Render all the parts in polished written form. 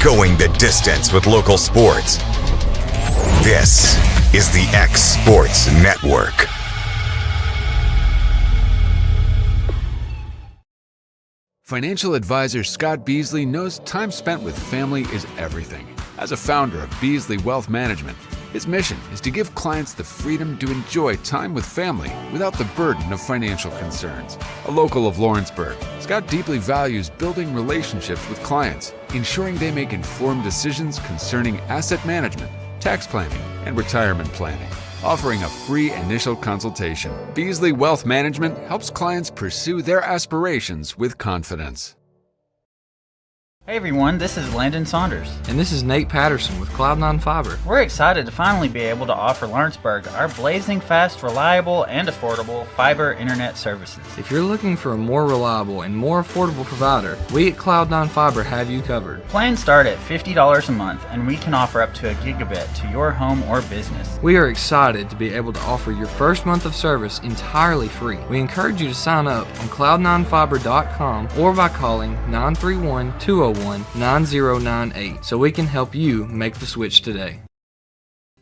Going the distance with local sports. This is the X Sports Network. Financial advisor Scott Beasley knows time spent with family is everything. As a founder of Beasley Wealth Management, his mission is to give clients the freedom to enjoy time with family without the burden of financial concerns. A local of Lawrenceburg, Scott deeply values building relationships with clients, ensuring they make informed decisions concerning asset management, tax planning, and retirement planning. Offering a free initial consultation, Beasley Wealth Management helps clients pursue their aspirations with confidence. Hey everyone, this is Landon Saunders. And this is Nate Patterson with Cloud9 Fiber. We're excited to finally be able to offer Lawrenceburg our blazing fast, reliable, and affordable fiber internet services. If you're looking for a more reliable and more affordable provider, we at Cloud9 Fiber have you covered. Plans start at $50 a month, and we can offer up to a gigabit to your home or business. We are excited to be able to offer your first month of service entirely free. We encourage you to sign up on cloud9fiber.com or by calling 931-201-9098 so we can help you make the switch today.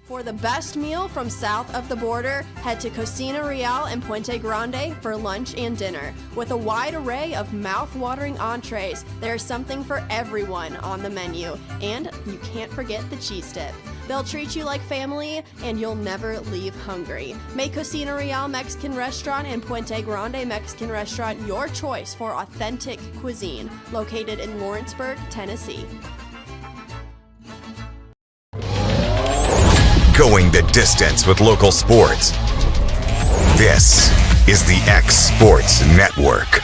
For the best meal from south of the border, head to Cocina Real and Puente Grande for lunch and dinner. With a wide array of mouth-watering entrees, there's something for everyone on the menu. And you can't forget the cheese dip. They'll treat you like family, and you'll never leave hungry. Make Cocina Real Mexican Restaurant and Puente Grande Mexican Restaurant your choice for authentic cuisine, located in Lawrenceburg, Tennessee. Going the distance with local sports. This is the X Sports Network.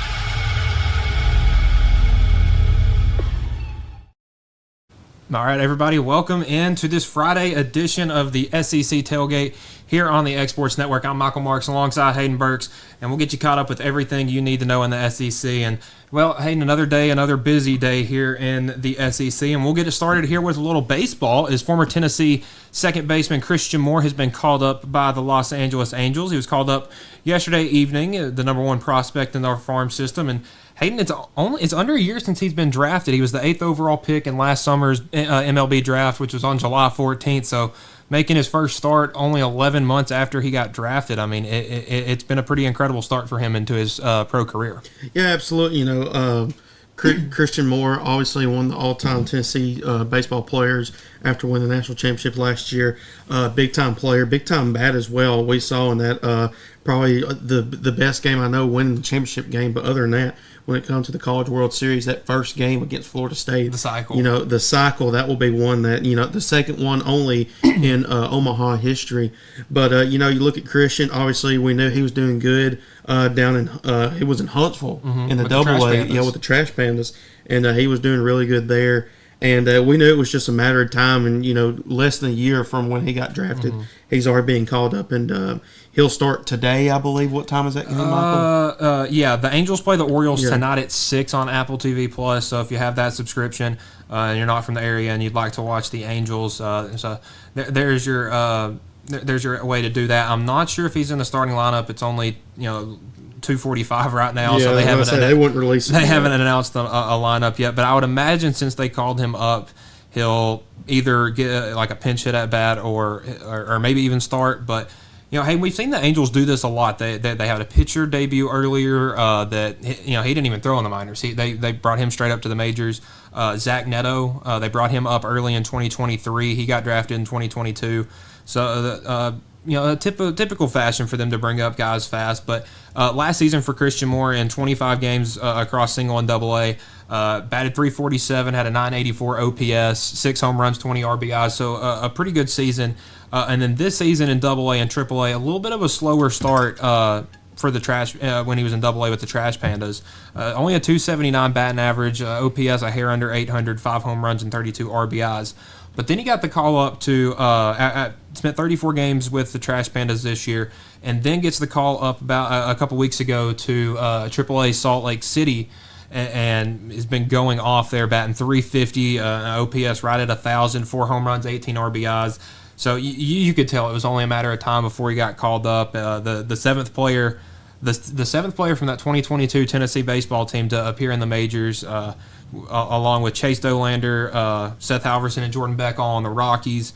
All right, everybody, welcome into this Friday edition of the SEC Tailgate here on the X Sports Network. I'm Michael Marks alongside Hayden Burks, and we'll get you caught up with everything you need to know in the SEC. And, well, Hayden, another day, another busy day here in the SEC, and we'll get it started here with a little baseball as former Tennessee second baseman Christian Moore has been called up by the Los Angeles Angels. He was called up yesterday evening, the number one prospect in our farm system, and Hayden, it's under a year since he's been drafted. He was the 8th overall pick in last summer's MLB draft, which was on July 14th. So making his first start only 11 months after he got drafted. I mean, it's been a pretty incredible start for him into his pro career. Yeah, absolutely. Christian Moore, obviously one of the all-time Tennessee baseball players after winning the national championship last year. Big-time player, big-time bat as well. We saw in that probably the best game I know, winning the championship game. But other than that, when it comes to the College World Series, that first game against Florida State. The cycle. The cycle, that will be one that, the second one only in Omaha history. But, you look at Christian, obviously we knew he was doing good down in, it was in Huntsville in the AA, with the Trash Pandas. And he was doing really good there. And we knew it was just a matter of time. And, less than a year from when he got drafted, he's already being called up. And he'll start today, I believe. What time is that game, Michael? Yeah, the Angels play the Orioles tonight at 6 on Apple TV+. So if you have that subscription and you're not from the area and you'd like to watch the Angels, so there's your way to do that. I'm not sure if he's in the starting lineup. It's only, 2:45 right now, so they wouldn't release it. They haven't announced a lineup yet, but I would imagine since they called him up, he'll either get like a pinch hit at bat or maybe even start. But hey, we've seen the Angels do this a lot. They had a pitcher debut earlier that he didn't even throw in the minors. They brought him straight up to the majors. Zach Neto, they brought him up early in 2023. He got drafted in 2022. So a typical fashion for them to bring up guys fast. But last season for Christian Moore, in 25 games across single and double A, batted .347, had a .984 OPS, 6 home runs, 20 RBIs, so a pretty good season. And then this season in double A and triple A, a little bit of a slower start for the Trash when he was in double A with the Trash Pandas. Only a .279 batting average, OPS a hair under 800, 5 home runs and 32 RBIs. But then he got the call up to spent 34 games with the Trash Pandas this year, and then gets the call up about a couple weeks ago to AAA Salt Lake City, and has been going off there, batting .350, OPS right at 1,000, 4 home runs, 18 RBIs. So you could tell it was only a matter of time before he got called up. The seventh player from that 2022 Tennessee baseball team to appear in the majors. along with Chase Dolander, Seth Halverson, and Jordan Beck all on the Rockies.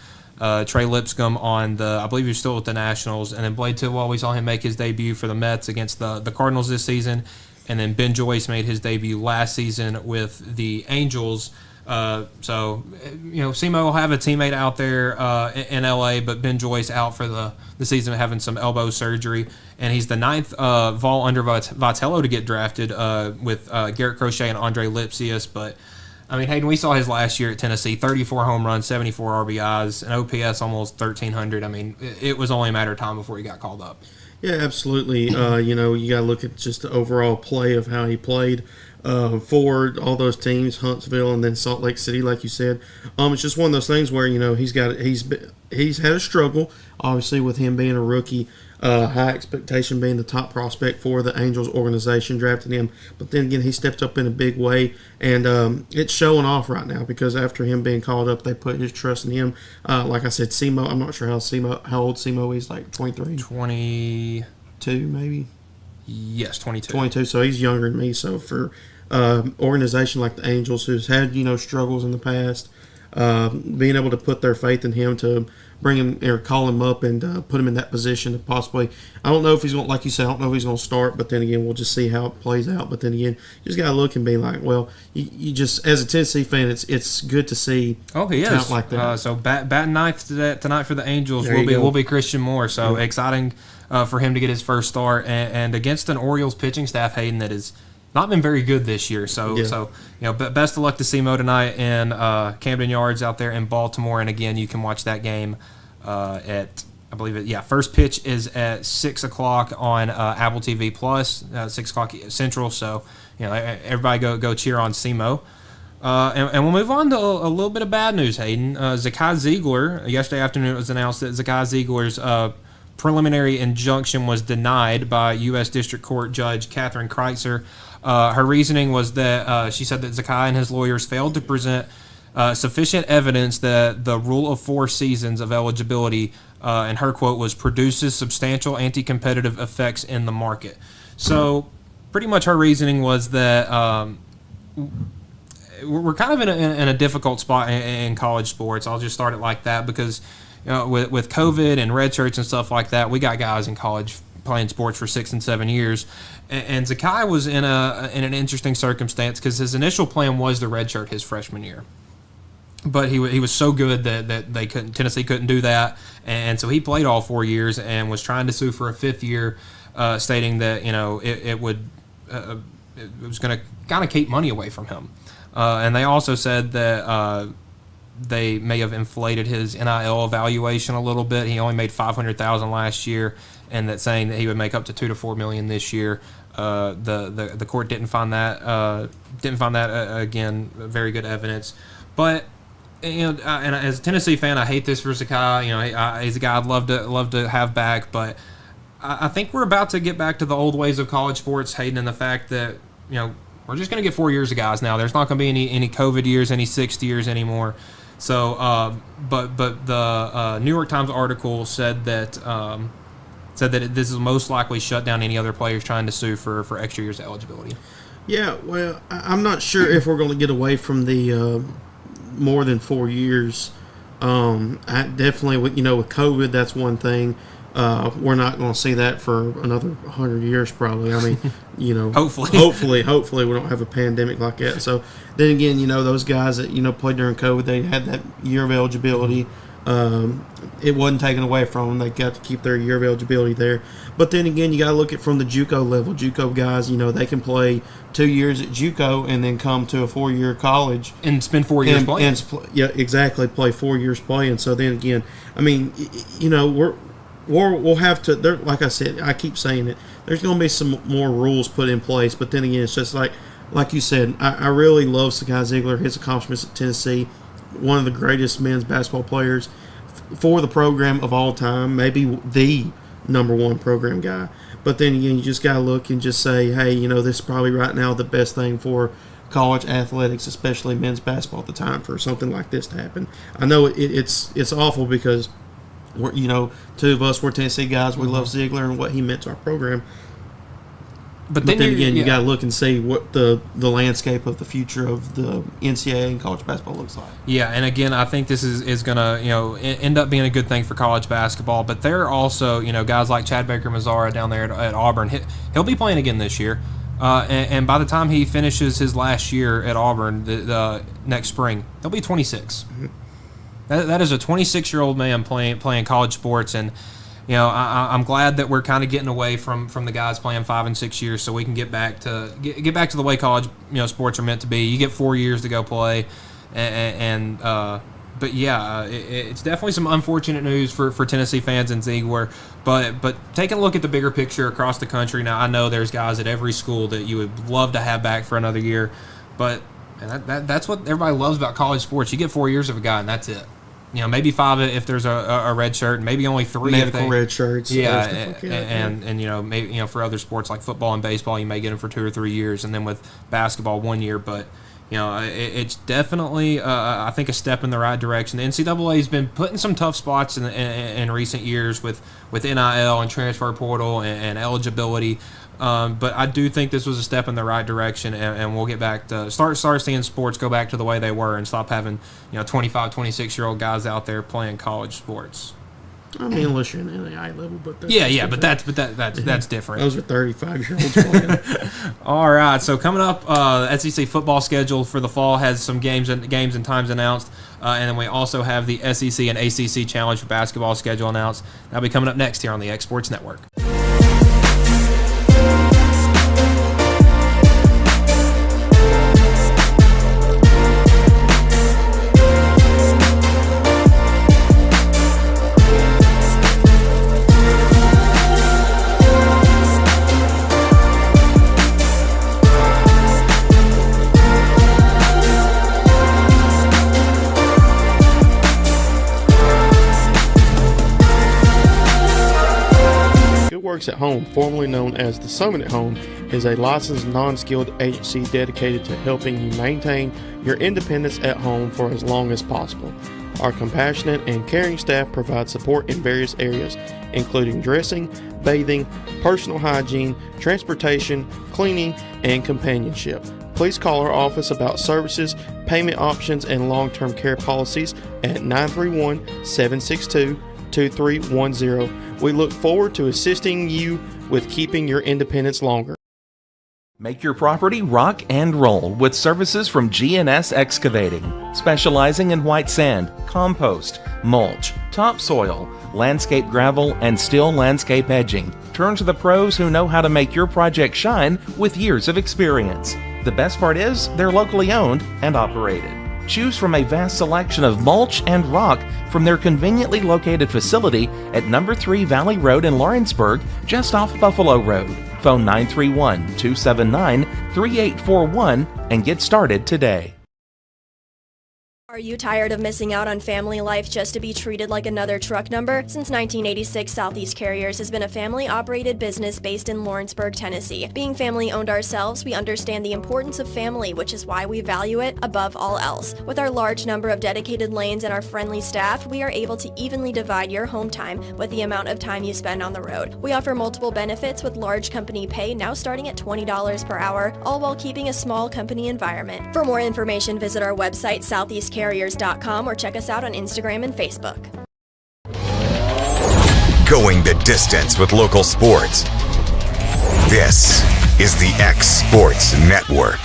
Trey Lipscomb on I believe he's still with the Nationals. And then Blade Tidwell, we saw him make his debut for the Mets against the Cardinals this season. And then Ben Joyce made his debut last season with the Angels. SEMO will have a teammate out there in LA, but Ben Joyce out for the season having some elbow surgery. And he's the 9th Vol under Vitello to get drafted with Garrett Crochet and Andre Lipsius. But, I mean, Hayden, we saw his last year at Tennessee, 34 home runs, 74 RBIs, an OPS almost 1,300. I mean, it was only a matter of time before he got called up. Yeah, absolutely. You got to look at just the overall play of how he played for all those teams, Huntsville and then Salt Lake City, like you said. It's just one of those things where he's had a struggle, obviously, with him being a rookie. High expectation, being the top prospect for the Angels organization, drafting him. But then again, he stepped up in a big way, and it's showing off right now because after him being called up, they put his trust in him. Like I said, SEMO, I'm not sure how old SEMO is, like 23? 22, maybe? Yes, 22. 22, so he's younger than me. So for organization like the Angels, who's had struggles in the past, being able to put their faith in him to bring him or call him up and put him in that position to possibly, I don't know if he's going, like you said, I don't know if he's going to start, but then again, we'll just see how it plays out. But then again, you just got to look and be like, well, you just, as a Tennessee fan, it's good to see talent like that. So batting ninth tonight for the Angels will be Christian Moore. So exciting for him to get his first start and against an Orioles pitching staff, Hayden, that is not been very good this year. So best of luck to SEMO tonight in Camden Yards out there in Baltimore. And again, you can watch that game at, I believe first pitch is at 6 o'clock on Apple TV Plus, 6 o'clock Central. So everybody go cheer on SEMO. And we'll move on to a little bit of bad news, Hayden. Zakai Ziegler, yesterday afternoon it was announced that Zakai Ziegler's preliminary injunction was denied by U.S. District Court Judge Catherine Kreitzer. Her reasoning was that she said that Zakai and his lawyers failed to present sufficient evidence that the rule of 4 seasons of eligibility, and her quote was, produces substantial anti-competitive effects in the market. So pretty much her reasoning was that we're kind of in a difficult spot in college sports. I'll just start it like that because with COVID and red shirts and stuff like that, we got guys in college playing sports for 6 and 7 years, and Zakai was in an interesting circumstance because his initial plan was to redshirt his freshman year, but he was so good that Tennessee couldn't do that, and so he played all 4 years and was trying to sue for a 5th year, stating that it was going to kind of keep money away from him, and they also said that they may have inflated his NIL evaluation a little bit. He only made $500,000 last year, and that saying that he would make up to $2 to $4 million this year. The court didn't find that again very good evidence. But and as a Tennessee fan, I hate this for Zakai. He's a guy I'd love to have back, but I think we're about to get back to the old ways of college sports, Hayden, and the fact that we're just going to get 4 years of guys now. There's not going to be any COVID years, any 6th years anymore. So, but the New York Times article said that this is most likely shut down any other players trying to sue for extra years of eligibility. Yeah, well, I'm not sure if we're going to get away from the more than 4 years. I definitely, with COVID, that's one thing. We're not going to see that for another 100 years, probably. I mean, hopefully we don't have a pandemic like that. So then again, those guys that played during COVID, they had that year of eligibility. It wasn't taken away from them. They got to keep their year of eligibility there. But then again, you got to look at from the JUCO level. JUCO guys, they can play 2 years at JUCO and then come to a 4-year college and spend 4 years playing. Play 4 years playing. So then again, I mean, we'll have to. Like I said, I keep saying it. There's going to be some more rules put in place. But then again, it's just like you said. I really love Zakai Ziegler. His accomplishments at Tennessee. One of the greatest men's basketball players for the program of all time. Maybe the number one program guy. But then again, you just got to look and just say, hey, this is probably right now the best thing for college athletics, especially men's basketball at the time, for something like this to happen. I know it's awful because we're, two of us were Tennessee guys. We love Ziegler and what he meant to our program. But then again, you got to look and see what the landscape of the future of the NCAA and college basketball looks like. Yeah, and again, I think this is going to end up being a good thing for college basketball. But there are also guys like Chad Baker-Mazara down there at Auburn. He'll be playing again this year, and by the time he finishes his last year at Auburn the next spring, he'll be 26. Mm-hmm. That is a 26-year-old man playing college sports, and I'm glad that we're kind of getting away from the guys playing 5 and 6 years, so we can get back to the way college sports are meant to be. You get 4 years to go play, but yeah, it's definitely some unfortunate news for Tennessee fans in Ziegler. But taking a look at the bigger picture across the country, now I know there's guys at every school that you would love to have back for another year, but that's what everybody loves about college sports. You get 4 years of a guy, and that's it. Maybe 5 if there's a red shirt, and maybe only 3 medical red shirts. Yeah, and maybe for other sports like football and baseball, you may get them for 2 or 3 years, and then with basketball 1 year. But it's definitely I think a step in the right direction. The NCAA has been put in some tough spots in recent years with NIL and transfer portal and eligibility. But I do think this was a step in the right direction, and we'll get back to start seeing sports go back to the way they were and stop having 25, 26-year-old guys out there playing college sports. I mean, unless you're in the NAI level, but that's that's different. Those are 35-year-olds playing. All right, so coming up, SEC football schedule for the fall has some games and times announced, and then we also have the SEC and ACC Challenge for basketball schedule announced. That'll be coming up next here on the X Sports Network. Works at Home, formerly known as the Summit at Home, is a licensed non-skilled agency dedicated to helping you maintain your independence at home for as long as possible. Our compassionate and caring staff provide support in various areas, including dressing, bathing, personal hygiene, transportation, cleaning, and companionship. Please call our office about services, payment options, and long-term care policies at 931-762-2310. We look forward to assisting you with keeping your independence longer. Make your property rock and roll with services from GNS Excavating, specializing in white sand, compost, mulch, topsoil, landscape gravel, and steel landscape edging. Turn to the pros who know how to make your project shine with years of experience. The best part is they're locally owned and operated. Choose from a vast selection of mulch and rock from their conveniently located facility at number 3 Valley Road in Lawrenceburg, just off Buffalo Road. Phone 931-279-3841 and get started today. Are you tired of missing out on family life just to be treated like another truck number? Since 1986, Southeast Carriers has been a family-operated business based in Lawrenceburg, Tennessee. Being family-owned ourselves, we understand the importance of family, which is why we value it above all else. With our large number of dedicated lanes and our friendly staff, we are able to evenly divide your home time with the amount of time you spend on the road. We offer multiple benefits with large company pay now starting at $20 per hour, all while keeping a small company environment. For more information, visit our website, southeastcarriers.com, or check us out on Instagram and Facebook. Going the distance with local sports. This is the X Sports Network.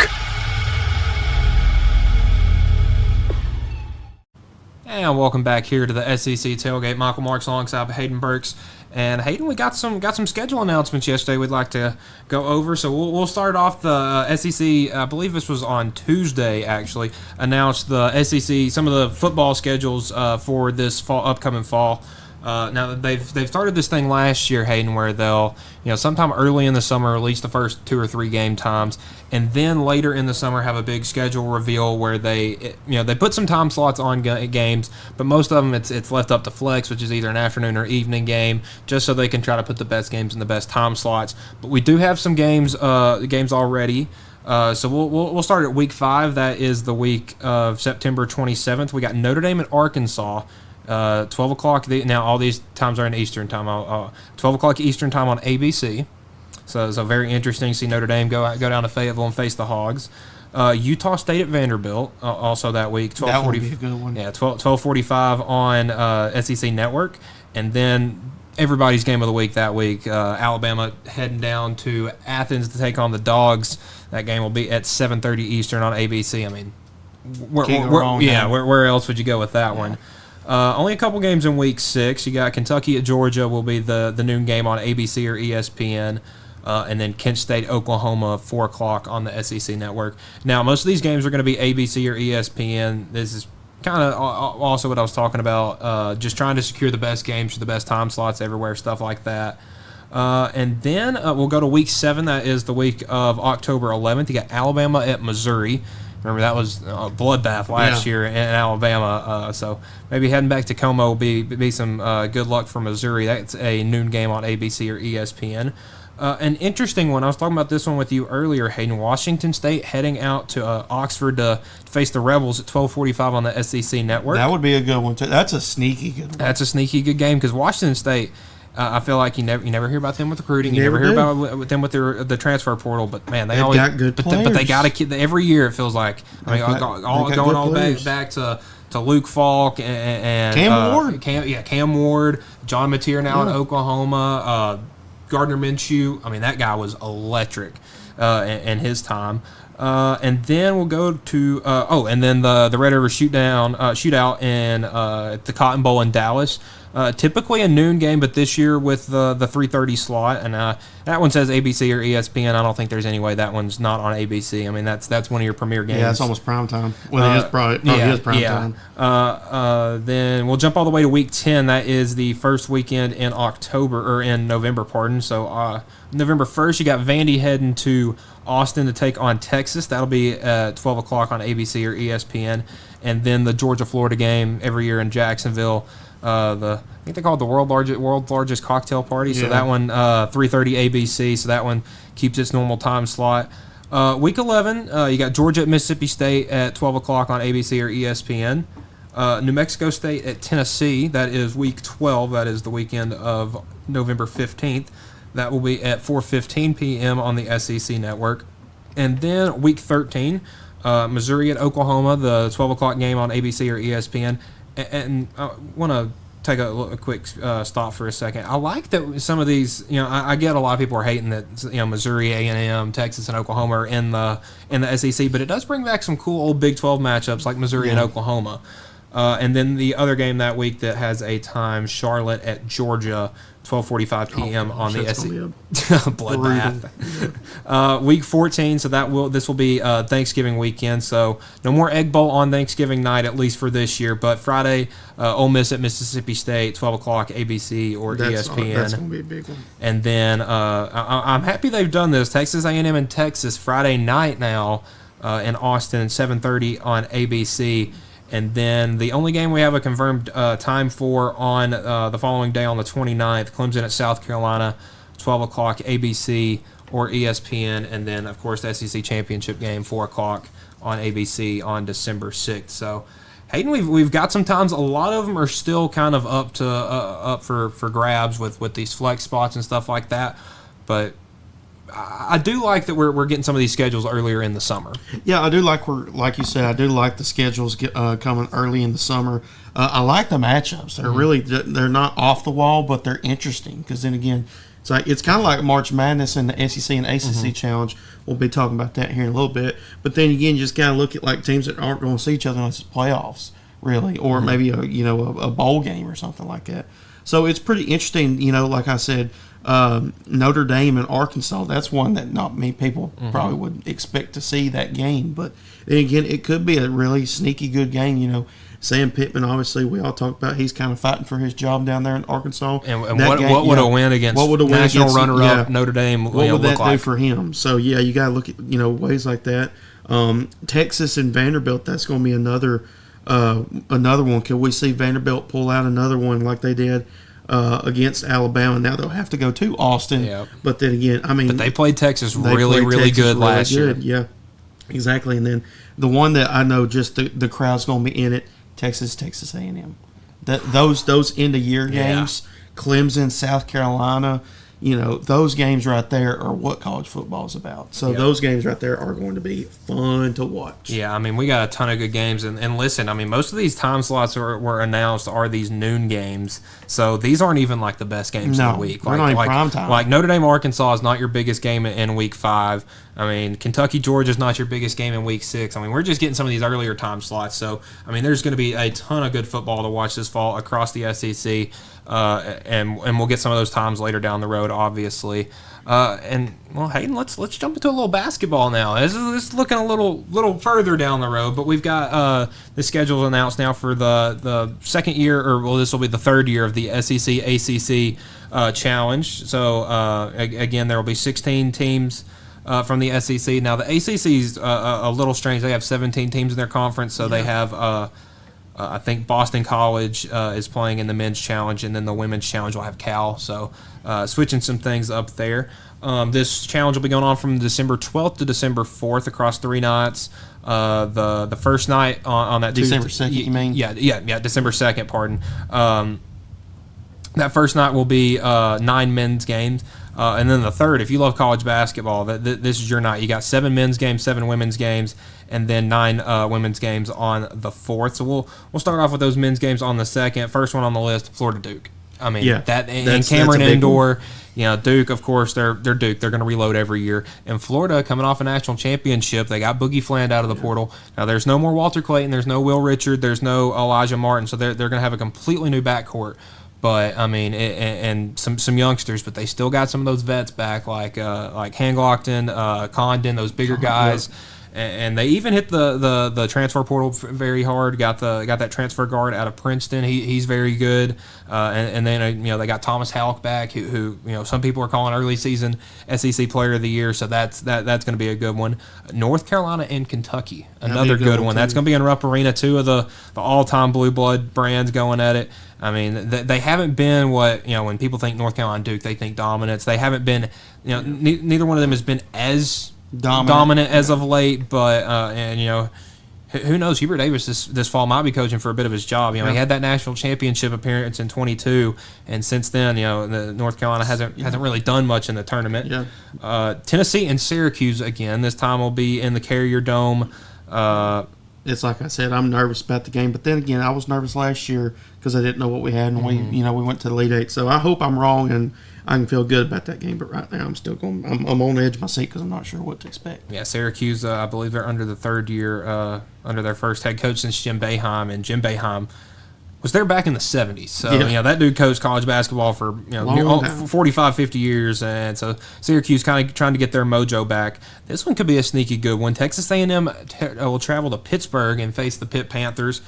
And welcome back here to the SEC Tailgate. Michael Marks alongside Hayden Burks. And Hayden, we got some schedule announcements yesterday we'd like to go over. So we'll start off the SEC. I believe this was on Tuesday, actually, announced the SEC, some of the football schedules for this upcoming fall. Now they've started this thing last year, Hayden, where they'll sometime early in the summer release the first 2 or 3 game times, and then later in the summer have a big schedule reveal where they put some time slots on games, but most of them it's left up to flex, which is either an afternoon or evening game, just so they can try to put the best games in the best time slots. But we do have some games already. So we'll start at week 5. That is the week of September 27th. We got Notre Dame and Arkansas. 12 o'clock. Now all these times are in Eastern time. 12 o'clock Eastern time on ABC. So very interesting to see Notre Dame go down to Fayetteville and face the Hogs. Utah State at Vanderbilt also that week. That would be a good one. Yeah, 12:45 on SEC Network, and then everybody's game of the week that week. Alabama heading down to Athens to take on the Dogs. That game will be at 7:30 Eastern on ABC. I mean, where else would you go with that one? Only a couple games in Week 6. You got Kentucky at Georgia will be the noon game on ABC or ESPN. And then Kent State, Oklahoma, 4 o'clock on the SEC Network. Now, most of these games are going to be ABC or ESPN. This is kind of also what I was talking about, just trying to secure the best games for the best time slots everywhere, stuff like that. And then we'll go to Week 7. That is the week of October 11th. You got Alabama at Missouri. Remember, that was a bloodbath last year in Alabama. So maybe heading back to Como will be some good luck for Missouri. That's a noon game on ABC or ESPN. An interesting one. I was talking about this one with you earlier, Hayden. Washington State heading out to Oxford to face the Rebels at 12:45 on the SEC Network. That would be a good one, too. That's a sneaky good one. That's a sneaky good game because Washington State, I feel like you never hear about them with recruiting. You never hear about them with the transfer portal. But man, they've always got good players. But they got to keep every year. It feels like going all back to Luke Falk and Cam Ward. Cam Ward, John Mateer now in Oklahoma. Gardner Minshew, I mean, that guy was electric in his time. And then we'll go to and then the Red River shootout in the Cotton Bowl in Dallas. Typically a noon game, but this year with the 3:30 slot, and that one says ABC or ESPN. I don't think there's any way that one's not on ABC. I mean, that's one of your premier games. Yeah, it's almost prime time. Well, it is probably is prime time. Then we'll jump all the way to Week 10. That is the first weekend in November. Pardon. So November 1st, you got Vandy heading to Austin to take on Texas. That'll be at 12 o'clock on ABC or ESPN. And then the Georgia-Florida game every year in Jacksonville. I think they call it the world's largest cocktail party. So that one 3:30 ABC. So that one keeps its normal time slot. Week 11, you got Georgia at Mississippi State at 12 o'clock on ABC or ESPN. New Mexico State at Tennessee. That is Week 12. That is the weekend of November 15th. That will be at 4:15 p.m. on the SEC Network. And then Week 13, Missouri at Oklahoma, the 12 o'clock game on ABC or ESPN. And I want to take a quick stop for a second. I like that some of these, I get a lot of people are hating that, Missouri, A&M, Texas, and Oklahoma are in the SEC, but it does bring back some cool old Big 12 matchups like Missouri and Oklahoma. And then the other game that week that has a time, Charlotte at Georgia, 12:45 p.m. on the SEC. Bloodbath. Week 14, so this will be Thanksgiving weekend. So no more Egg Bowl on Thanksgiving night, at least for this year. But Friday, Ole Miss at Mississippi State, 12 o'clock ABC or ESPN. That's going to be a big one. And then I'm happy they've done this. Texas A&M and Texas Friday night now in Austin, 7:30 on ABC. And then the only game we have a confirmed time for on the following day on the 29th, Clemson at South Carolina, 12 o'clock ABC or ESPN. And then, of course, the SEC Championship game, 4 o'clock on ABC on December 6th. So, Hayden, we've got some times. A lot of them are still kind of up for grabs with these flex spots and stuff like that. But I do like that we're getting some of these schedules earlier in the summer. Yeah, I do like you said, I do like the schedules coming early in the summer. I like the matchups. They're they're not off the wall, but they're interesting because then again, it's kind of like March Madness and the SEC and ACC Challenge. We'll be talking about that here in a little bit. But then again, you just got to look at like teams that aren't going to see each other unless it's playoffs, really, or maybe a bowl game or something like that. So it's pretty interesting. Like I said. Notre Dame and Arkansas, that's one that not many people probably would expect to see that game. But then again, it could be a really sneaky good game. Sam Pittman, obviously, we all talked about he's kind of fighting for his job down there in Arkansas. And what would a win against national runner-up Notre Dame what would that look like? do for him? So, yeah, you got to look at ways like that. Texas and Vanderbilt, that's going to be another one. Could we see Vanderbilt pull out another one like they did against Alabama? Now they'll have to go to Austin, but then again, but they played Texas really good last year. Yeah, exactly. And then the one that I know just the crowd's going to be in it, Texas A&M. Those end of year games, Clemson, South Carolina. those games right there are what college football is about. So those games right there are going to be fun to watch. Yeah, I mean, we got a ton of good games. And listen, I mean, most of these time slots were announced are these noon games. So these aren't even like the best games of the week. They're not even prime time. Like Notre Dame, Arkansas is not your biggest game in week 5. I mean, Kentucky, Georgia is not your biggest game in week 6. I mean, we're just getting some of these earlier time slots. So, I mean, there's going to be a ton of good football to watch this fall across the SEC. And we'll get some of those times later down the road, obviously. Hayden, let's jump into a little basketball now. This is looking a little further down the road, but we've got the schedule announced now for the second year, this will be the third year of the SEC ACC challenge. So again, there will be 16 teams from the SEC. Now the ACC is a little strange. They have 17 teams in their conference, so they have. I think Boston College is playing in the men's challenge, and then the women's challenge will have Cal. So switching some things up there. This challenge will be going on from December 12th to December 4th across 3 nights. The first night on that December 2nd, you mean? Yeah, December 2nd, pardon. That first night will be 9 men's games. And then the third, if you love college basketball, this is your night. You got 7 men's games, 7 women's games, and then 9 women's games on the 4th. So we'll start off with those men's games on the 2nd. First one on the list, Florida Duke. I mean, in Cameron Indoor, Duke, of course, they're Duke. They're going to reload every year. And Florida, coming off a national championship, they got Boogie Fland out of the portal. Now, there's no more Walter Clayton. There's no Will Richard. There's no Elijah Martin. So they're going to have a completely new backcourt. But I mean, and some youngsters, but they still got some of those vets back, like Hanglockton, Condon, those bigger guys, and they even hit the transfer portal very hard. Got that transfer guard out of Princeton. He's very good, and then they got Thomas Halleck back, who some people are calling early season SEC Player of the Year. So that's going to be a good one. North Carolina and Kentucky, another good one. That's going to be in Rupp Arena. 2 of the all-time blue blood brands going at it. I mean, they haven't been what, when people think North Carolina Duke, they think dominance. They haven't been, neither one of them has been as dominant as of late, but, who knows? Hubert Davis this fall might be coaching for a bit of his job. He had that national championship appearance in 22, and since then, the North Carolina hasn't really done much in the tournament. Yeah. Tennessee and Syracuse again. This time will be in the Carrier Dome. It's like I said, I'm nervous about the game, but then again, I was nervous last year because I didn't know what we had, and we went to the Elite Eight. So I hope I'm wrong and I can feel good about that game. But right now, I'm still going. I'm on the edge of my seat because I'm not sure what to expect. Yeah, Syracuse, I believe they're under the 3rd year under their first head coach since Jim Boeheim, and Jim Boeheim was there back in the 70s. So, that dude coached college basketball for 45, 50 years. And so Syracuse kind of trying to get their mojo back. This one could be a sneaky good one. Texas A&M will travel to Pittsburgh and face the Pitt Panthers.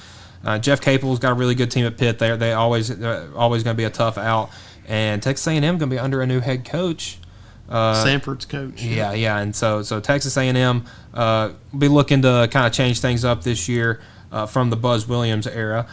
Jeff Capel's got a really good team at Pitt. They always going to be a tough out. And Texas A&M going to be under a new head coach. Sanford's coach. Yeah. And so Texas A&M will be looking to kind of change things up this year. From the Buzz Williams era.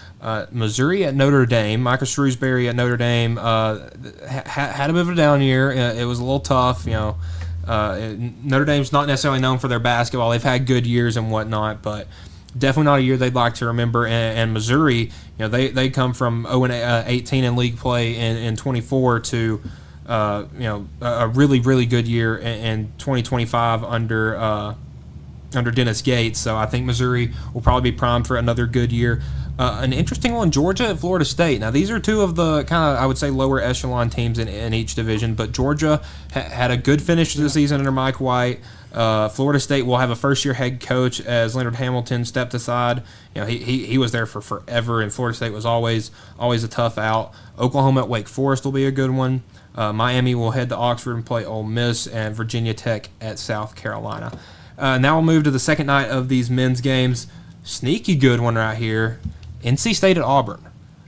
Missouri at Notre Dame. Michael Shrewsbury at Notre Dame had a bit of a down year. It was a little tough. Notre Dame's not necessarily known for their basketball. They've had good years and whatnot, but definitely not a year they'd like to remember. And Missouri, they come from 0-18 in league play in 24 to a really, really good year in 2025 under Dennis Gates. So I think Missouri will probably be primed for another good year. An interesting one, Georgia at Florida State. Now, these are 2 of the kind of, I would say, lower echelon teams in each division, but Georgia had a good finish to the season under Mike White. Florida State will have a first-year head coach as Leonard Hamilton stepped aside. He was there for forever, and Florida State was always a tough out. Oklahoma at Wake Forest will be a good one. Miami will head to Oxford and play Ole Miss, and Virginia Tech at South Carolina. Now we'll move to the second night of these men's games. Sneaky good one right here. NC State at Auburn.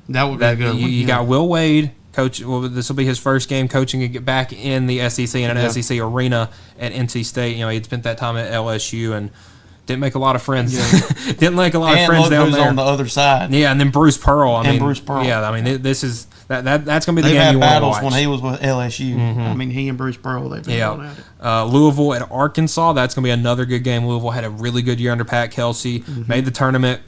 That would be a good one. You got Will Wade, coach. Well, this will be his first game coaching back in the SEC in an SEC arena at NC State. He'd spent that time at LSU and didn't make a lot of friends. Yeah. Didn't make a lot of friends down there. On the other side. Yeah, and then Bruce Pearl. Bruce Pearl. Yeah, I mean, this is that's going to be the They've game you want to watch. had battles when he was with LSU. Mm-hmm. I mean, he and Bruce Pearl, they've been going at it. Louisville at Arkansas, that's going to be another good game. Louisville had a really good year under Pat Kelsey, made the tournament.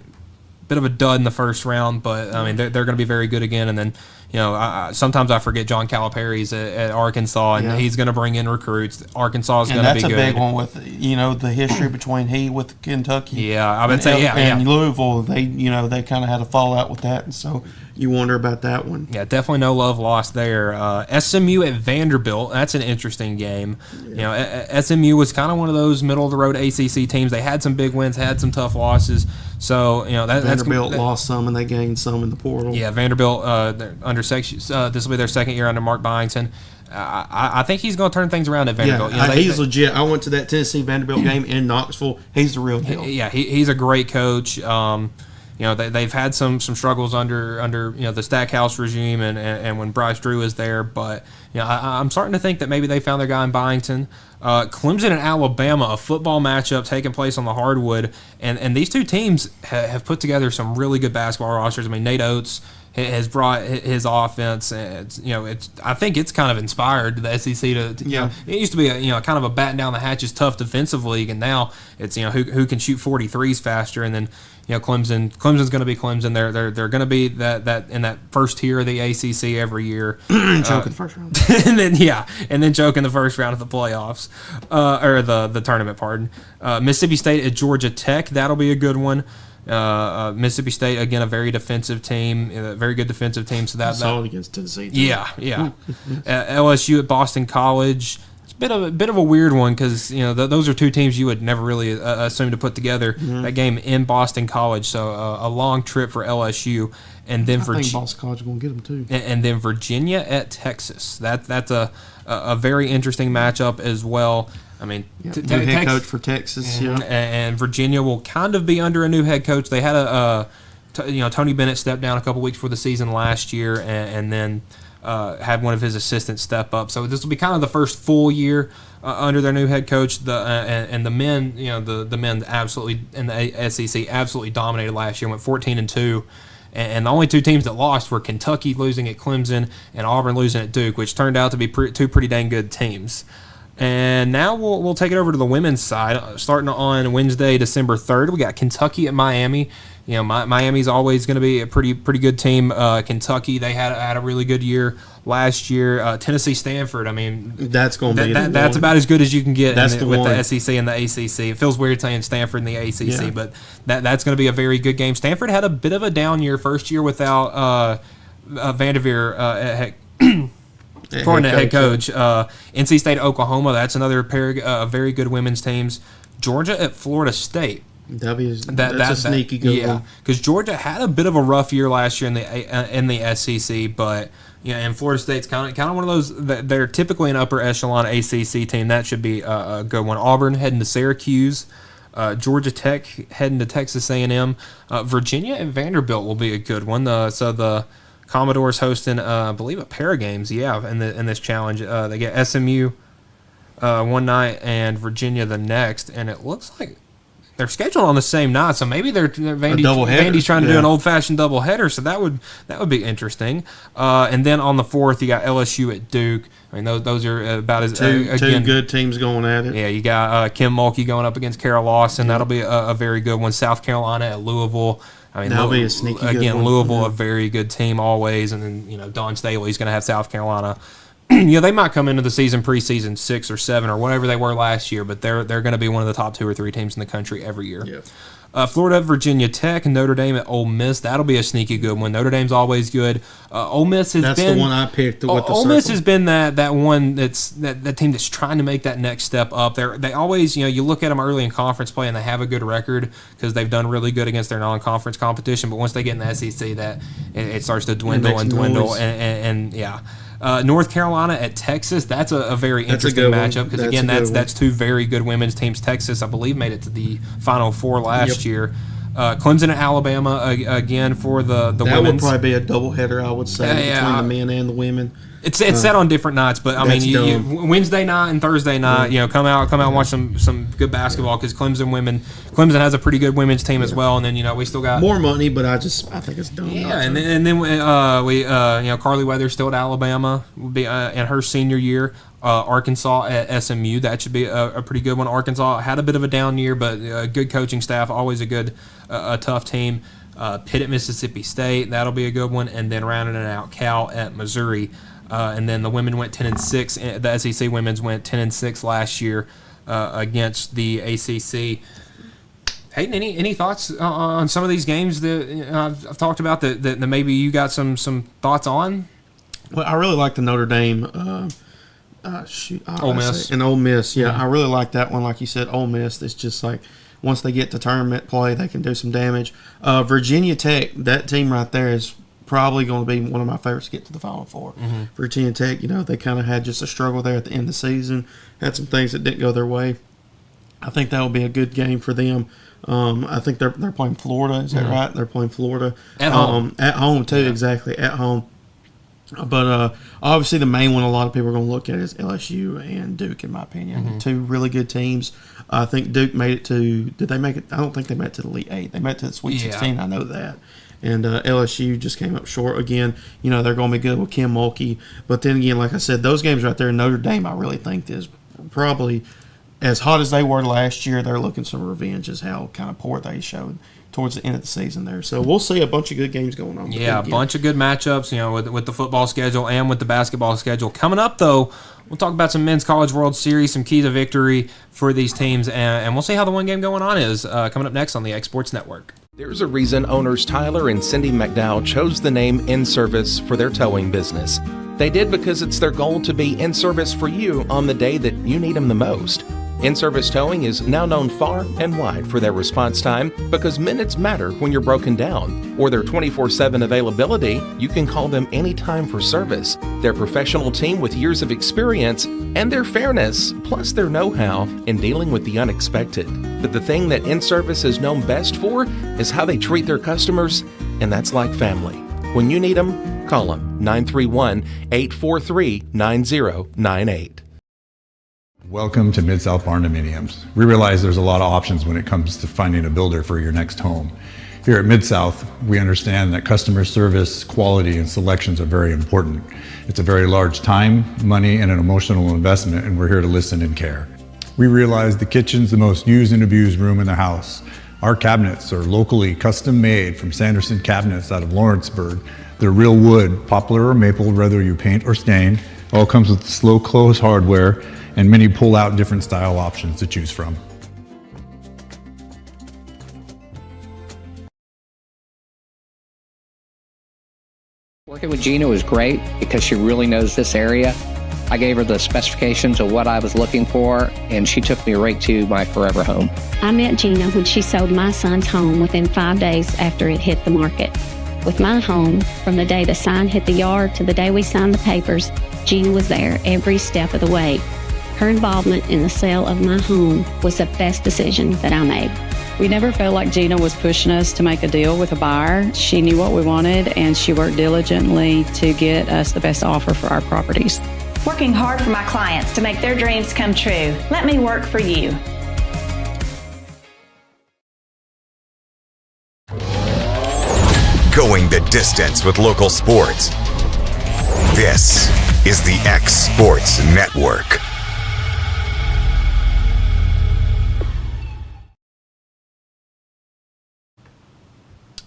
Bit of a dud in the first round, but I mean they're going to be very good again. And then sometimes I forget John Calipari's at Arkansas, and he's going to bring in recruits. Arkansas is going to be good. And that's a big one with the history between with Kentucky. Yeah, I would say and Louisville. They kind of had a fallout with that, and so you wonder about that one. Yeah, definitely no love lost there. SMU at Vanderbilt. That's an interesting game. SMU was kind of one of those middle of the road ACC teams. They had some big wins, had some tough losses. So Vanderbilt lost some and they gained some in the portal. Yeah, Vanderbilt under section. This will be their second year under Mark Byington. I think he's going to turn things around at Vanderbilt. Yeah, he's legit. I went to that Tennessee Vanderbilt game in Knoxville. He's the real deal. Yeah, he's a great coach. They've had some struggles under the Stackhouse regime and when Bryce Drew was there, but I'm starting to think that maybe they found their guy in Byington. Clemson and Alabama, a football matchup taking place on the hardwood, and these two teams have put together some really good basketball rosters. I mean, Nate Oates has brought his offense, and I think it's kind of inspired the SEC to it used to be a kind of a batten down the hatches tough defensive league, and now it's who can shoot 43s faster, and then Clemson's going to be Clemson. They're going to be that in that first tier of the ACC every year. Choke in the first round. and then choke in the first round of the playoffs or the tournament. Pardon. Mississippi State at Georgia Tech. That'll be a good one. Mississippi State again, a very defensive team, a very good defensive team. So that solid against Tennessee. Yeah. LSU at Boston College. A bit of a weird one because those are two teams you would never really assume to put together. Mm-hmm. That game in Boston College, so a long trip for LSU, and then I think Boston College is going to get them too. And then Virginia at Texas. That's a very interesting matchup as well. I mean, new head coach for Texas, and Virginia will kind of be under a new head coach. They had Tony Bennett stepped down a couple weeks before the season last year, and then. Had one of his assistants step up, so this will be kind of the first full year under their new head coach. And the men, the men absolutely in the SEC absolutely dominated last year. Went 14-2, and the only two teams that lost were Kentucky losing at Clemson and Auburn losing at Duke, which turned out to be two pretty dang good teams. And now we'll take it over to the women's side, starting on Wednesday, December 3rd. We got Kentucky at Miami. Miami's always going to be a pretty good team. Kentucky, they had a really good year last year. Tennessee, Stanford. I mean, that's going to be that's about as good as you can get with the SEC and the ACC. It feels weird saying Stanford and the ACC, but that's going to be a very good game. Stanford had a bit of a down year first year without Vanderveer for the head coach. NC State, Oklahoma. That's another pair of very good women's teams. Georgia at Florida State. That's a sneaky good one. Because Georgia had a bit of a rough year last year in the SEC, but and Florida State's kind of one of those. They're typically an upper echelon ACC team. That should be a good one. Auburn heading to Syracuse. Georgia Tech heading to Texas A&M. Virginia and Vanderbilt will be a good one. So the Commodores hosting, I believe, a pair of games. in this challenge. They get SMU one night and Virginia the next, and it looks like they're scheduled on the same night, so maybe Vandy's trying to do an old-fashioned doubleheader, so that would be interesting. And then on the 4th, you got LSU at Duke. I mean, those are about as two good teams going at it. Yeah, you got Kim Mulkey going up against Carol Lawson. That'll be a very good one. South Carolina at Louisville. I mean, that'll be a sneaky good one. Louisville, a very good team always, and then Don Staley's going to have South Carolina. They might come into the season preseason 6 or 7 or whatever they were last year, but they're going to be one of the top 2 or 3 teams in the country every year. Yep. Florida, Virginia Tech, Notre Dame at Ole Miss. That'll be a sneaky good one. Notre Dame's always good. Ole Miss has been. That's the one I picked. Ole Miss has been that one that team that's trying to make that next step up. They always you look at them early in conference play and they have a good record because they've done really good against their non-conference competition. But once they get in the SEC, it starts to dwindle and North Carolina at Texas. That's a very interesting matchup because again, that's two very good women's teams. Texas, I believe, made it to the Final Four last year. Clemson and Alabama again for the women's. That would probably be a doubleheader, I would say, between the men and the women. It's set on different nights, but I mean, you Wednesday night and Thursday night, come out and watch some good basketball because Clemson has a pretty good women's team as well, and then we still got more money, but I think it's dumb. Yeah, and then we Carly Weathers still at Alabama will be in her senior year. Arkansas at SMU, that should be a pretty good one. Arkansas had a bit of a down year, but good coaching staff, always a tough team. Pitt at Mississippi State, that'll be a good one, and then rounding it out, Cal at Missouri. And then the women went 10-6. The SEC women's went 10-6 last year against the ACC. Hayden, any thoughts on some of these games that I've talked about that maybe you got some thoughts on? Well, I really like the Notre Dame. Ole Miss. And Ole Miss, yeah, I really like that one. Like you said, Ole Miss. It's just like once they get to tournament play, they can do some damage. Virginia Tech, that team right there is probably going to be one of my favorites to get to the Final Four. Virginia Tech, they kind of had just a struggle there at the end of the season, had some things that didn't go their way. I think that will be a good game for them. I think they're playing Florida. Is that right? They're playing Florida at home. At home too, exactly at home. But obviously, the main one a lot of people are going to look at is LSU and Duke, in my opinion. Two really good teams. I think Duke made it to. Did they make it? I don't think they made it to the Elite Eight. They made it to the Sweet 16. I know that. And LSU just came up short again. They're going to be good with Kim Mulkey. But then again, like I said, those games right there, Notre Dame, I really think is probably as hot as they were last year. They're looking some revenge as how kind of poor they showed towards the end of the season there. So we'll see a bunch of good games going on. Yeah, a bunch of good matchups, with the football schedule and with the basketball schedule. Coming up, though, we'll talk about some Men's College World Series, some keys of victory for these teams, and we'll see how the one game going on is coming up next on the X Sports Network. There's a reason owners Tyler and Cindy McDowell chose the name In Service for their towing business. They did because it's their goal to be in service for you on the day that you need them the most. In-Service Towing is now known far and wide for their response time because minutes matter when you're broken down. Or their 24/7 availability, you can call them anytime for service. Their professional team with years of experience and their fairness, plus their know-how in dealing with the unexpected. But the thing that In-Service is known best for is how they treat their customers, and that's like family. When you need them, call them 931-843-9098. Welcome to Mid-South Barn Dominiums. We realize there's a lot of options when it comes to finding a builder for your next home. Here at Mid-South, we understand that customer service, quality, and selections are very important. It's a very large time, money, and an emotional investment, and we're here to listen and care. We realize the kitchen's the most used and abused room in the house. Our cabinets are locally custom made from Sanderson Cabinets out of Lawrenceburg. They're real wood, poplar or maple, whether you paint or stain. All comes with slow close hardware and many pull-out different style options to choose from. Working with Gina was great because she really knows this area. I gave her the specifications of what I was looking for, and she took me right to my forever home. I met Gina when she sold my son's home within 5 days after it hit the market. With my home, from the day the sign hit the yard to the day we signed the papers, Gina was there every step of the way. Her involvement in the sale of my home was the best decision that I made. We never felt like Gina was pushing us to make a deal with a buyer. She knew what we wanted, and she worked diligently to get us the best offer for our properties. Working hard for my clients to make their dreams come true. Let me work for you. Going the distance with local sports. This is the X Sports Network.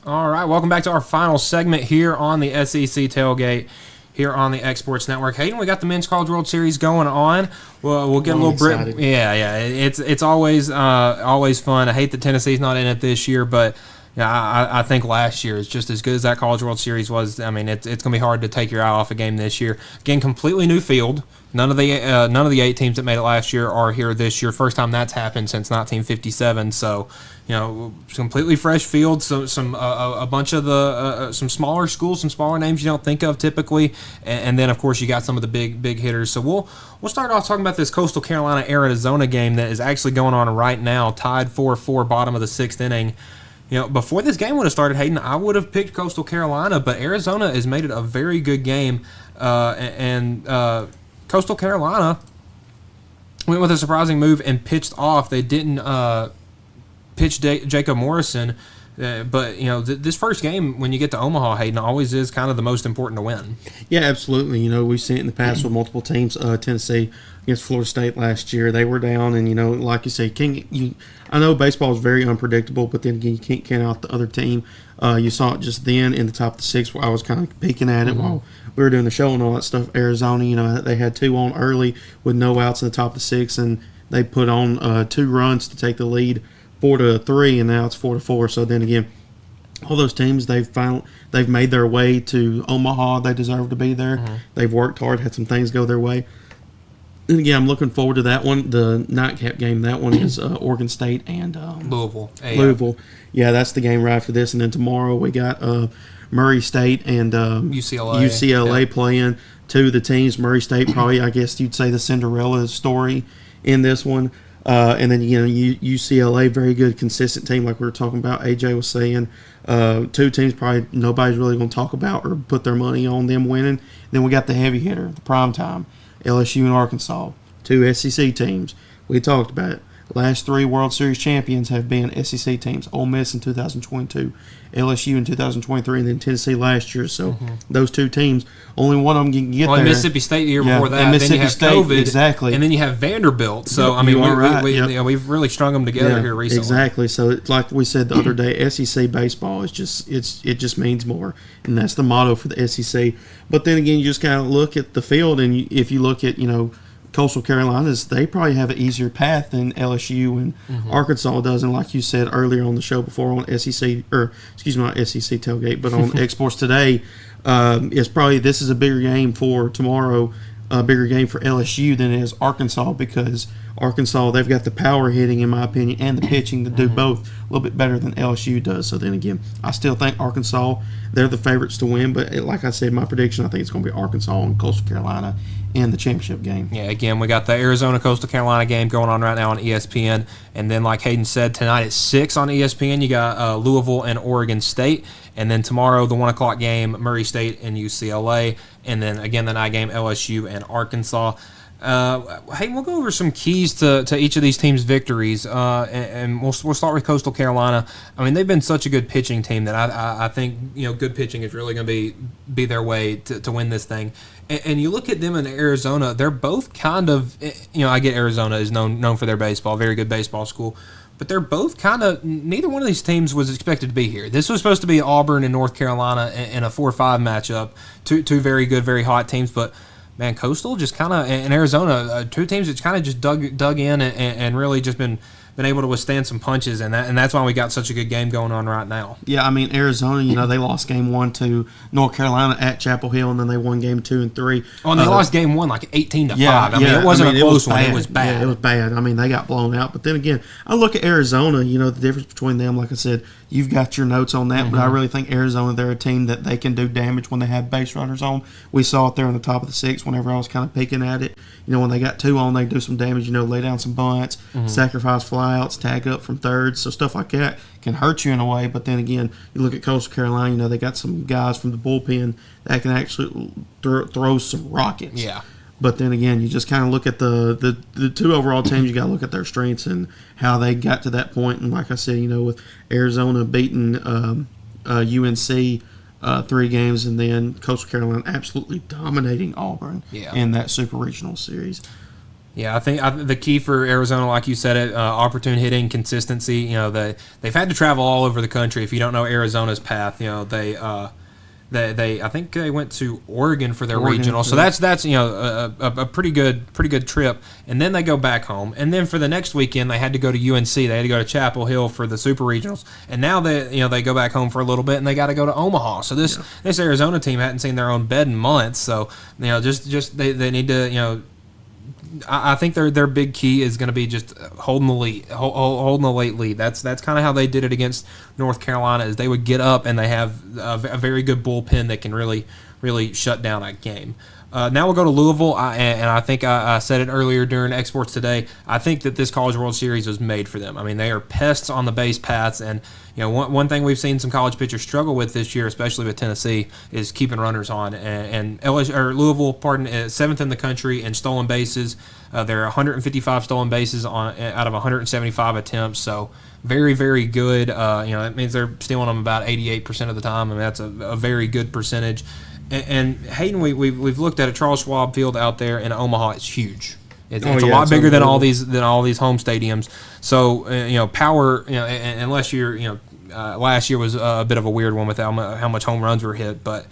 All right, welcome back to our final segment here on the SEC Tailgate here on the X Sports Network. Hayden, we got the Men's College World Series going on. We'll get a little bit. Yeah. It's always fun. I hate that Tennessee's not in it this year, but yeah, I think last year is just as good as that College World Series was. I mean, it's going to be hard to take your eye off a game this year. Again, completely new field. None of the 8 teams that made it last year are here this year. First time that's happened since 1957. So, completely fresh field. So a bunch of the some smaller schools, some smaller names you don't think of typically, and then of course you got some of the big hitters. So we'll start off talking about this Coastal Carolina Arizona game that is actually going on right now, tied 4-4, bottom of the 6th inning. Before this game would have started, Hayden, I would have picked Coastal Carolina, but Arizona has made it a very good game, and Coastal Carolina went with a surprising move and pitched off. They didn't pitch Jacob Morrison, But this first game when you get to Omaha, Hayden, always is kind of the most important to win. Yeah, absolutely. We've seen it in the past with multiple teams. Tennessee against Florida State last year, they were down, and like you say, I know baseball is very unpredictable, but then again, you can't count out the other team. You saw it just then in the top of the six where I was kind of peeking at it while we were doing the show and all that stuff. Arizona, they had 2 on early with no outs in the top of the 6, and they put on 2 runs to take the lead 4-3, and now it's 4-4. So then again, all those teams they've made their way to Omaha. They deserve to be there. They've worked hard, had some things go their way. And again, I'm looking forward to that one. The nightcap game, that one is Oregon State and Louisville. Louisville. Yeah, that's the game right after this. And then tomorrow we got Murray State and UCLA playing. 2 of the teams. Murray State probably, I guess you'd say, the Cinderella story in this one. And then, UCLA, very good, consistent team like we were talking about, AJ was saying. 2 teams probably nobody's really going to talk about or put their money on them winning. Then we got the heavy hitter, the prime time, LSU and Arkansas, 2 SEC teams. We talked about it. Last 3 World Series champions have been SEC teams. Ole Miss in 2022, LSU in 2023, and then Tennessee last year. So those 2 teams, only one of them can get there. Mississippi State the year before that. And Mississippi then you have State, COVID, exactly. And then you have Vanderbilt. So, we've really strung them together here recently. Exactly. So, it's like we said the other day, SEC baseball is it just means more. And that's the motto for the SEC. But then again, you just kind of look at the field, and if you look at, Coastal Carolinas, they probably have an easier path than LSU and Arkansas does. And like you said earlier on the show before on not SEC Tailgate, but on Exports Today, this is a bigger game for tomorrow, a bigger game for LSU than it is Arkansas, because Arkansas, they've got the power hitting, in my opinion, and the pitching to do both a little bit better than LSU does. So then again, I still think Arkansas, they're the favorites to win. But like I said, my prediction, I think it's going to be Arkansas and Coastal Carolina in the championship game. Yeah, again, we got the Arizona-Coastal Carolina game going on right now on ESPN. And then, like Hayden said, tonight at 6 on ESPN, you got Louisville and Oregon State. And then tomorrow, the 1 o'clock game, Murray State and UCLA. And then, again, the night game, LSU and Arkansas. Hey, we'll go over some keys to each of these teams' victories, and we'll start with Coastal Carolina. I mean, they've been such a good pitching team that I think good pitching is really going to be their way to win this thing. And you look at them in Arizona; they're both kind of I get Arizona is known for their baseball, very good baseball school. But they're both kind of, neither one of these teams was expected to be here. This was supposed to be Auburn and North Carolina in a 4-5 matchup, two very good, very hot teams, but man, Coastal just kind of, and Arizona, 2 teams that's kind of just dug in and really just been able to withstand some punches, and that's why we got such a good game going on right now. Yeah, I mean, Arizona, they lost game 1 to North Carolina at Chapel Hill, and then they won game 2 and 3. Oh, and they lost game 1 like 18-5. I mean, it wasn't a close one. It was bad. Yeah, it was bad. I mean, they got blown out. But then again, I look at Arizona, the difference between them, like I said, you've got your notes on that, but I really think Arizona, they're a team that they can do damage when they have base runners on. We saw it there on the top of the 6 whenever I was kind of peeking at it. When they got 2 on, they do some damage, lay down some bunts, sacrifice flyouts, tag up from thirds, so stuff like that can hurt you in a way. But then again, you look at Coastal Carolina, they got some guys from the bullpen that can actually throw some rockets. Yeah. But then again, you just kind of look at the 2 overall teams. You got to look at their strengths and how they got to that point. And like I said, with Arizona beating UNC 3 games, and then Coastal Carolina absolutely dominating Auburn in that Super Regional Series. Yeah, I think the key for Arizona, like you said, opportune hitting, consistency. They've had to travel all over the country. If you don't know Arizona's path, they I think they went to Oregon for their regional, so that's a pretty good trip. And then they go back home, and then for the next weekend they had to go to UNC. They had to go to Chapel Hill for the Super Regionals, and now they go back home for a little bit, and they got to go to Omaha. So this Arizona team hadn't seen their own bed in months. So just they need to I think their big key is going to be just holding the late lead. That's kind of how they did it against North Carolina. Is they would get up and they have a very good bullpen that can really shut down a game. Now we'll go to Louisville, and I think I said it earlier during Exports Today. I think that this College World Series was made for them. I mean, they are pests on the base paths, and one thing we've seen some college pitchers struggle with this year, especially with Tennessee, is keeping runners on. And Louisville, is 7th in the country in stolen bases. There are 155 stolen bases out of 175 attempts. So, very, very good. That means they're stealing them about 88% of the time. I mean, that's a very good percentage. And Hayden, we've looked at it. Charles Schwab Field out there in Omaha. It's huge. It's a lot bigger than all these home stadiums. So power. Unless you're last year was a bit of a weird one with how much home runs were hit, but.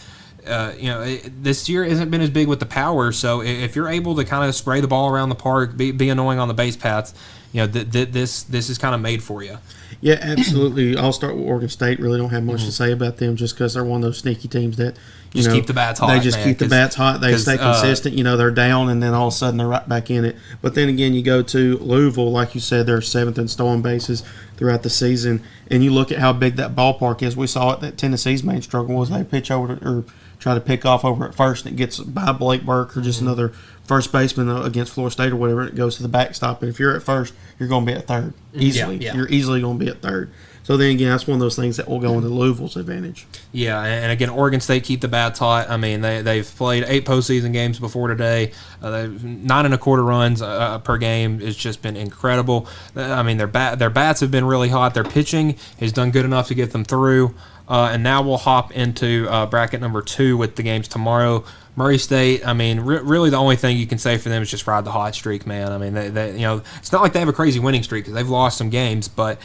This year hasn't been as big with the power. So if you're able to kind of spray the ball around the park, be annoying on the base paths, this is kind of made for you. Yeah, absolutely. I'll start with Oregon State. Really don't have much to say about them just because they're one of those sneaky teams that keep the bats hot. They just keep the bats hot. They stay consistent. They're down and then all of a sudden they're right back in it. But then again, you go to Louisville, like you said, they're 7th in stolen bases throughout the season, and you look at how big that ballpark is. We saw it that Tennessee's main struggle was they pitch over or try to pick off over at first, and it gets by Blake Burke or just another first baseman against Florida State or whatever, and it goes to the backstop. And if you're at first, you're going to be at third easily. Yeah. You're easily going to be at third. So then again, that's one of those things that will go into Louisville's advantage. Yeah, and again, Oregon State keep the bats hot. I mean, they've played 8 postseason games before today. 9 1/4 runs per game. It's just been incredible. I mean, their bats have been really hot. Their pitching has done good enough to get them through. And now we'll hop into bracket number 2 with the games tomorrow. Murray State, I mean, really the only thing you can say for them is just ride the hot streak, man. I mean, they it's not like they have a crazy winning streak because they've lost some games, but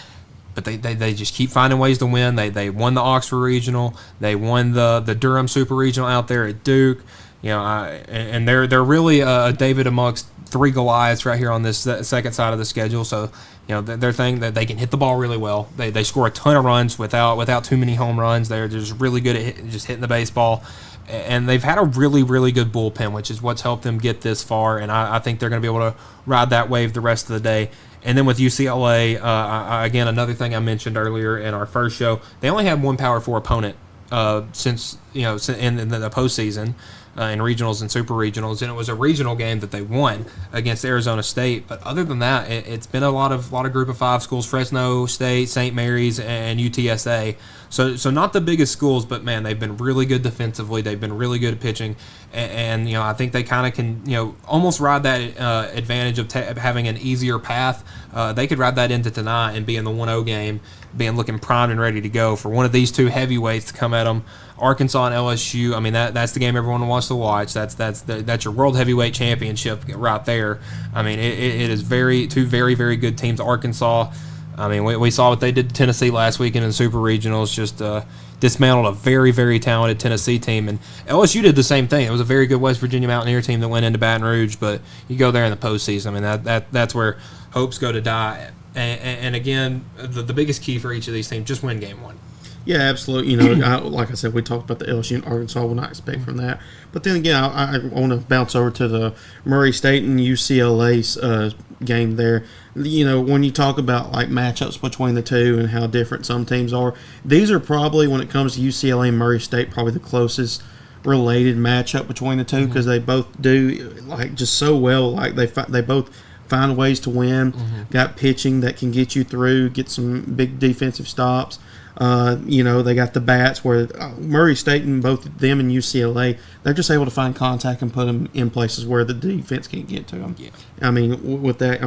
they just keep finding ways to win. They won the Oxford Regional. They won the Durham Super Regional out there at Duke. And they're really a David amongst 3 Goliaths right here on this second side of the schedule. So, their thing that they can hit the ball really well. They score a ton of runs without too many home runs. They're just really good at just hitting the baseball. And they've had a really, really good bullpen, which is what's helped them get this far. And I think they're going to be able to ride that wave the rest of the day. And then with UCLA, again, another thing I mentioned earlier in our first show, they only had one Power 4 opponent since in the postseason. In regionals and super regionals, and it was a regional game that they won against Arizona State. But other than that, it's been a lot of Group of 5 schools: Fresno State, St. Mary's, and UTSA. So not the biggest schools, but man, they've been really good defensively. They've been really good at pitching, and I think they kind of can almost ride that advantage of having an easier path. They could ride that into tonight and be in the 1-0 game, looking primed and ready to go for one of these 2 heavyweights to come at them. Arkansas and LSU. I mean, that's the game everyone wants to watch. That's your World Heavyweight Championship right there. I mean, it is two very, very good teams. Arkansas. I mean, we saw what they did to Tennessee last weekend in the Super Regionals. Just dismantled a very, very talented Tennessee team, and LSU did the same thing. It was a very good West Virginia Mountaineer team that went into Baton Rouge, but you go there in the postseason. I mean, that's where hopes go to die. And again, the biggest key for each of these teams, just win game 1. Yeah, absolutely. Like I said, we talked about the LSU and Arkansas. We'll not expect from that. But then again, I want to bounce over to the Murray State and UCLA game there. When you talk about like matchups between the two and how different some teams are, these are probably, when it comes to UCLA and Murray State, probably the closest related matchup between the two because they both do like just so well. Like they both find ways to win. Got pitching that can get you through, get some big defensive stops. They got the bats where Murray State and both them and UCLA, they're just able to find contact and put them in places where the defense can't get to them. Yeah. I mean, with that,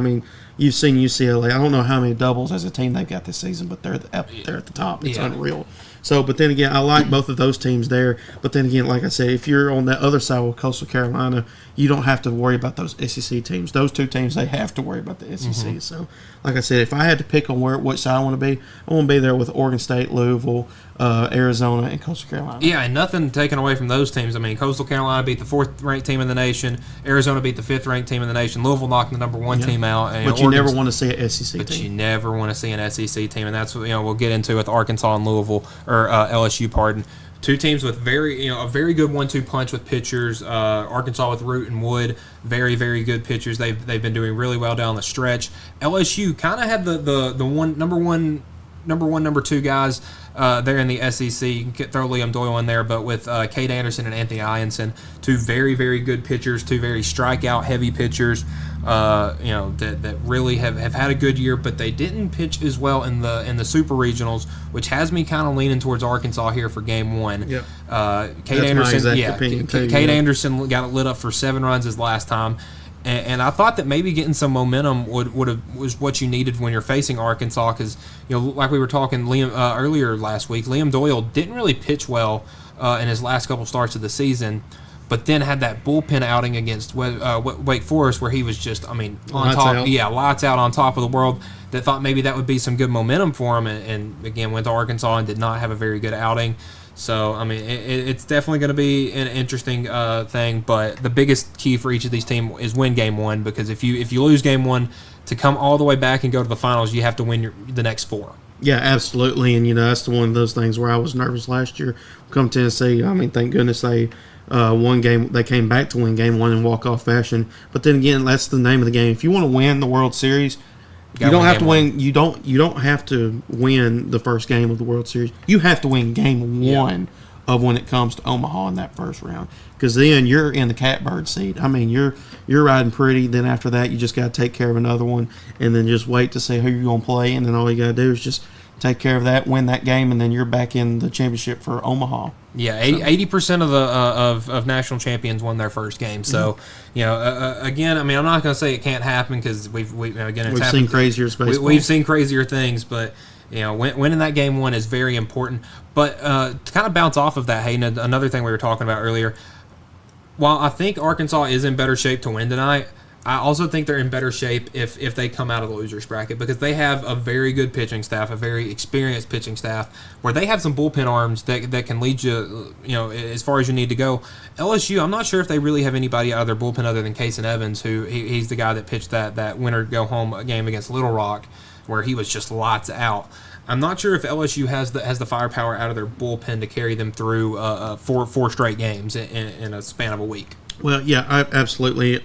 you've seen UCLA. I don't know how many doubles as a team they've got this season, but they're at the top. It's unreal. So, but then again, I like both of those teams there. But then again, like I said, if you're on that other side with Coastal Carolina, you don't have to worry about those SEC teams. Those 2 teams, they have to worry about the SEC. So, like I said, if I had to pick on which side I want to be, I want to be there with Oregon State, Louisville, Arizona, and Coastal Carolina. Yeah, and nothing taken away from those teams. I mean, Coastal Carolina beat the 4th-ranked team in the nation. Arizona beat the 5th-ranked team in the nation. Louisville knocked the number 1 team out. And but you never want to see an SEC team. But you never want to see an SEC team, and that's what we'll get into with Arkansas and Louisville, or LSU, pardon. 2 teams with a very good 1-2 punch with pitchers. Arkansas with Root and Wood, very, very good pitchers. They've been doing really well down the stretch. LSU kind of had the number 2 guys there in the SEC. You can throw Liam Doyle in there, but with Cade Anderson and Anthony Ianson, 2 very, very good pitchers, 2 very strikeout-heavy pitchers. That really have had a good year, but they didn't pitch as well in the Super Regionals, which has me kind of leaning towards Arkansas here for Game 1. Yep. Cade Anderson got it lit up for 7 runs his last time. And I thought that maybe getting some momentum was what you needed when you're facing Arkansas, because like we were talking earlier last week, Liam Doyle didn't really pitch well in his last couple starts of the season, but then had that bullpen outing against Wake Forest where he was just, on top, lights out on top of the world. That thought maybe that would be some good momentum for him, and again went to Arkansas and did not have a very good outing. So, it's definitely going to be an interesting thing, but the biggest key for each of these teams is win game one, because if you lose game one, to come all the way back and go to the finals, you have to win the next 4. Yeah, absolutely, and that's one of those things where I was nervous last year. Come Tennessee, thank goodness they won game. They came back to win game one in walk-off fashion. But then again, that's the name of the game. If you want to win the World Series, you don't have to win. You don't have to win the first game of the World Series. You have to win game one of when it comes to Omaha in that first round, because then you're in the catbird seat. You're riding pretty. Then after that, you just got to take care of another one, and then just wait to see who you're going to play. And then all you got to do is just take care of that, win that game, and then you're back in the championship for Omaha. Yeah, 80% of national champions won their first game. So, again, I'm not going to say it can't happen, because we've seen crazier baseball. We've seen crazier things, but winning that game one is very important. But to kind of bounce off of that, Hayden, another thing we were talking about earlier, while I think Arkansas is in better shape to win tonight, I also think they're in better shape if they come out of the losers bracket, because they have a very good pitching staff, a very experienced pitching staff, where they have some bullpen arms that can lead you, as far as you need to go. LSU, I'm not sure if they really have anybody out of their bullpen other than Cason Evans, who he's the guy that pitched that winner go home game against Little Rock, where he was just lights out. I'm not sure if LSU has the firepower out of their bullpen to carry them through four straight games in a span of a week. Well, yeah, absolutely.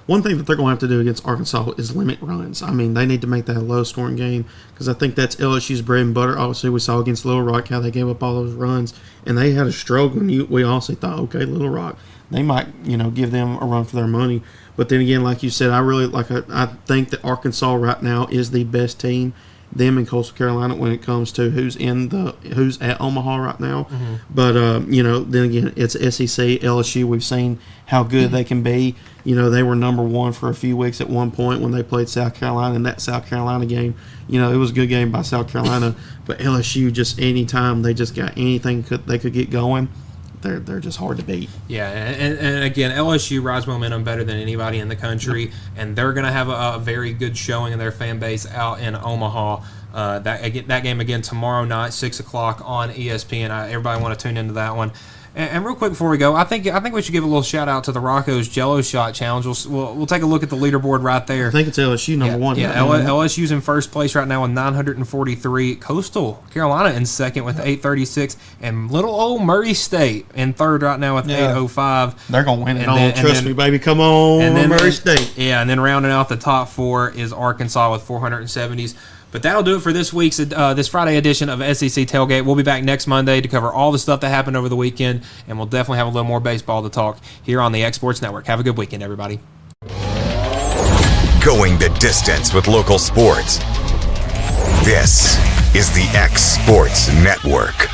One thing that they're going to have to do against Arkansas is limit runs. They need to make that a low-scoring game, because I think that's LSU's bread and butter. Obviously, we saw against Little Rock how they gave up all those runs, and they had a struggle. And we also thought, okay, Little Rock, they might, give them a run for their money. But then again, like you said, I think that Arkansas right now is the best team, them in Coastal Carolina, when it comes to who's at Omaha right now. Mm-hmm. But then again, it's SEC, LSU. We've seen how good they can be. They were number one for a few weeks at one point when they played South Carolina. In that South Carolina game, it was a good game by South Carolina. But LSU, just anytime they just got anything they could get going, they're just hard to beat. Yeah, and again, LSU rides momentum better than anybody in the country, and they're going to have a very good showing in their fan base out in Omaha. That game again tomorrow night, 6 o'clock on ESPN. Everybody want to tune into that one. And real quick before we go, I think we should give a little shout out to the Rocco's Jello Shot Challenge. We'll take a look at the leaderboard right there. I think it's LSU number one. Yeah, LSU's in first place right now with 943. Coastal Carolina in second with 836, and little old Murray State in third right now with 805. They're gonna win it all. Trust me, baby. Come on, Murray State. Yeah, and then rounding out the top 4 is Arkansas with 470s. But that'll do it for this week's this Friday edition of SEC Tailgate. We'll be back next Monday to cover all the stuff that happened over the weekend, and we'll definitely have a little more baseball to talk here on the X Sports Network. Have a good weekend, everybody. Going the distance with local sports. This is the X Sports Network.